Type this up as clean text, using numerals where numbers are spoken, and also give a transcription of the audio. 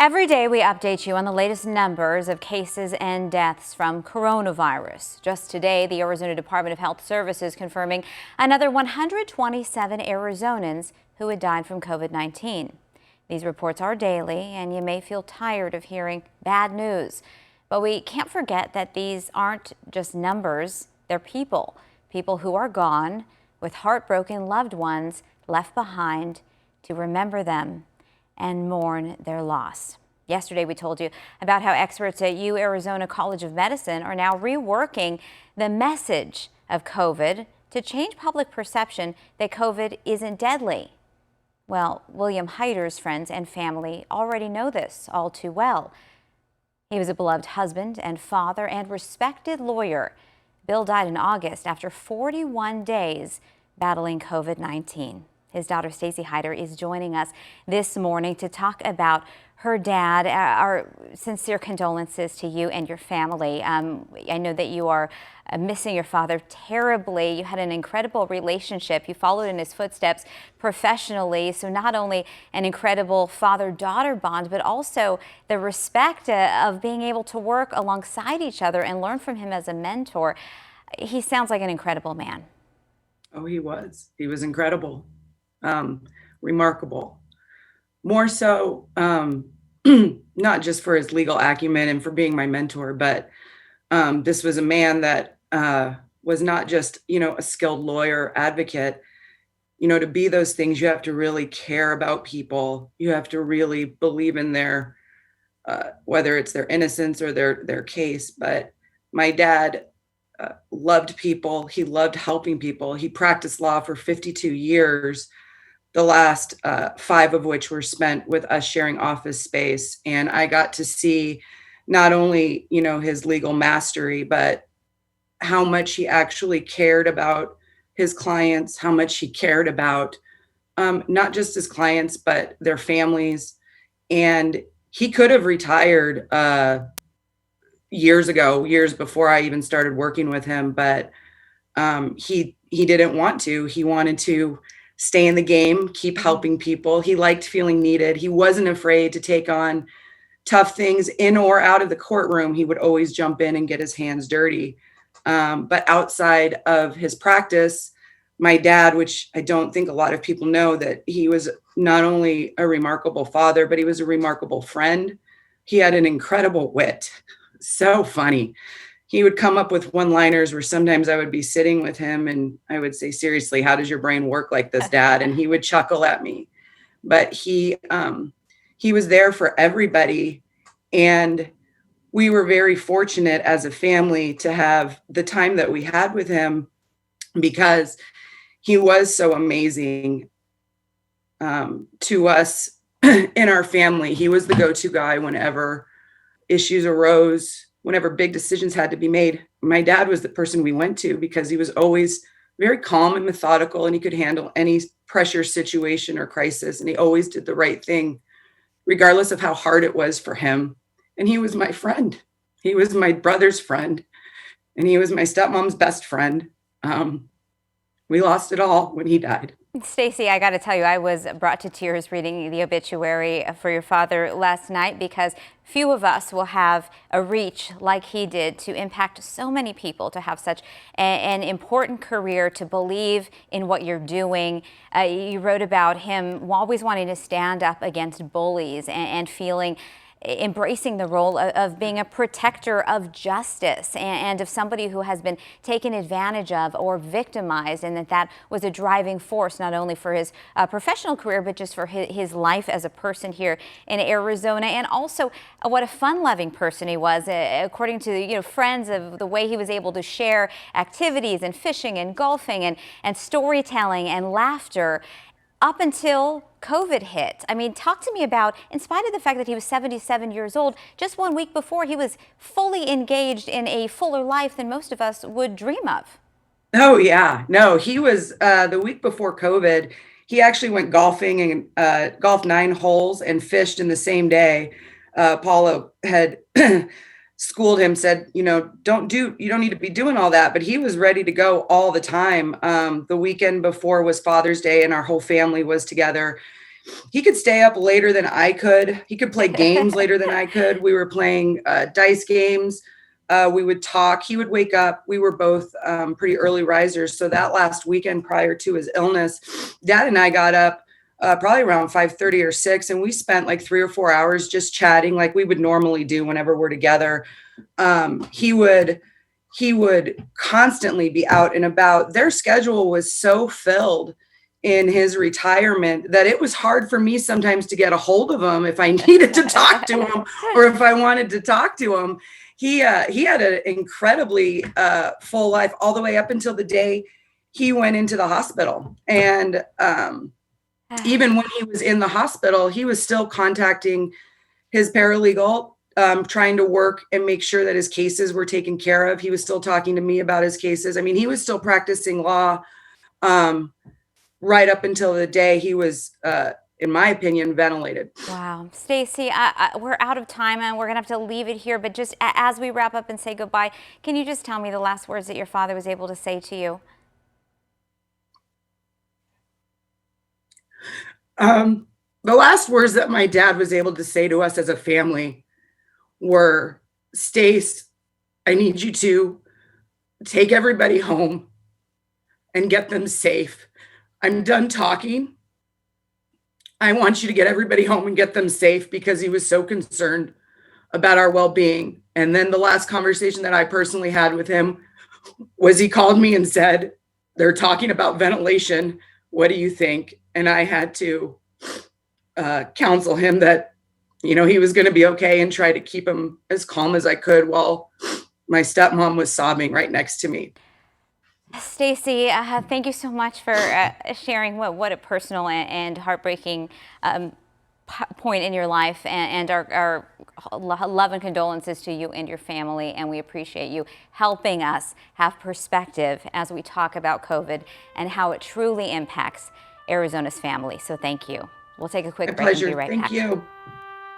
Every day we update you on the latest numbers of cases and deaths from coronavirus. Just today, the Arizona Department of Health Services confirming another 127 Arizonans who had died from COVID-19. These reports are daily, and you may feel tired of hearing bad news. But we can't forget that these aren't just numbers, they're people. People who are gone with heartbroken loved ones left behind to remember them and mourn their loss. Yesterday, we told you about how experts at Arizona College of Medicine are now reworking the message of COVID to change public perception that COVID isn't deadly. Well, William Hyder's friends and family already know this all too well. He was a beloved husband and father and respected lawyer. Bill died in August after 41 days battling COVID-19. His daughter, Stacy Hyder, is joining us this morning to talk about her dad. Our sincere condolences to you and your family. I know that you are missing your father terribly. You had an incredible relationship. You followed in his footsteps professionally. So not only an incredible father-daughter bond, but also the respect of being able to work alongside each other and learn from him as a mentor. He sounds like an incredible man. Oh, he was. He was incredible. Remarkable. More so, not just for his legal acumen and for being my mentor, but this was a man that was not just, a skilled lawyer, advocate. To be those things, you have to really care about people. You have to really believe in their, whether it's their innocence or their case. But my dad loved people. He loved helping people. He practiced law for 52 years. The last 5 of which were spent with us sharing office space. And I got to see not only, his legal mastery, but how much he actually cared about his clients, how much he cared about not just his clients, but their families. And he could have retired years ago, years before I even started working with him, but he didn't want to. He wanted to stay in the game, keep helping people. He liked feeling needed. He wasn't afraid to take on tough things in or out of the courtroom. He would always jump in and get his hands dirty. But outside of his practice, my dad, which I don't think a lot of people know, that he was not only a remarkable father, but he was a remarkable friend. He had an incredible wit. So funny. He would come up with one-liners where sometimes I would be sitting with him and I would say, seriously, how does your brain work like this, Dad? And he would chuckle at me. But he was there for everybody. And we were very fortunate as a family to have the time that we had with him because he was so amazing to us in our family. He was the go-to guy whenever issues arose. Whenever big decisions had to be made, my dad was the person we went to because he was always very calm and methodical, and he could handle any pressure situation or crisis. And he always did the right thing, regardless of how hard it was for him. And he was my friend. He was my brother's friend, and he was my stepmom's best friend. We lost it all when he died. Stacy, I got to tell you, I was brought to tears reading the obituary for your father last night because few of us will have a reach like he did to impact so many people, to have such an important career, to believe in what you're doing. You wrote about him always wanting to stand up against bullies and feeling embracing the role of being a protector of justice and of somebody who has been taken advantage of or victimized, and that was a driving force not only for his professional career but just for his life as a person here in Arizona. And also what a fun-loving person he was, according to friends, of the way he was able to share activities and fishing and golfing and storytelling and laughter up until COVID hit. I mean, talk to me about, in spite of the fact that he was 77 years old, just 1 week before, he was fully engaged in a fuller life than most of us would dream of. Oh, yeah. No, he was the week before COVID. He actually went golfing and golfed 9 holes and fished in the same day. Paula had schooled him, said, you don't need to be doing all that. But he was ready to go all the time. The weekend before was Father's Day and our whole family was together. he could stay up later than I could. He could play games later than I could. We were playing dice games. We would talk. He would wake up. We were both pretty early risers. So that last weekend prior to his illness, Dad and I got up probably around 5:30 or 6, and we spent like 3 or 4 hours just chatting like we would normally do whenever we're together. He would constantly be out and about. Their schedule was so filled in his retirement that it was hard for me sometimes to get a hold of him if I needed to talk to him or if I wanted to talk to him. He had an incredibly full life all the way up until the day he went into the hospital. And even when he was in the hospital, he was still contacting his paralegal, trying to work and make sure that his cases were taken care of. He was still talking to me about his cases. I mean, he was still practicing law right up until the day he was, in my opinion, ventilated. Wow. Stacy, we're out of time and we're going to have to leave it here. But just as we wrap up and say goodbye, can you just tell me the last words that your father was able to say to you? The last words that my dad was able to say to us as a family were, Stace, I need you to take everybody home and get them safe. I'm done talking. I want you to get everybody home and get them safe, because he was so concerned about our well-being. And then the last conversation that I personally had with him was he called me and said, they're talking about ventilation. What do you think? And I had to counsel him that, he was going to be okay, and try to keep him as calm as I could while my stepmom was sobbing right next to me. Stacy, thank you so much for sharing what a personal and heartbreaking point in your life, and our love and condolences to you and your family. And we appreciate you helping us have perspective as we talk about COVID and how it truly impacts Arizona's family. So thank you. We'll take a quick break and be right back. Thank you.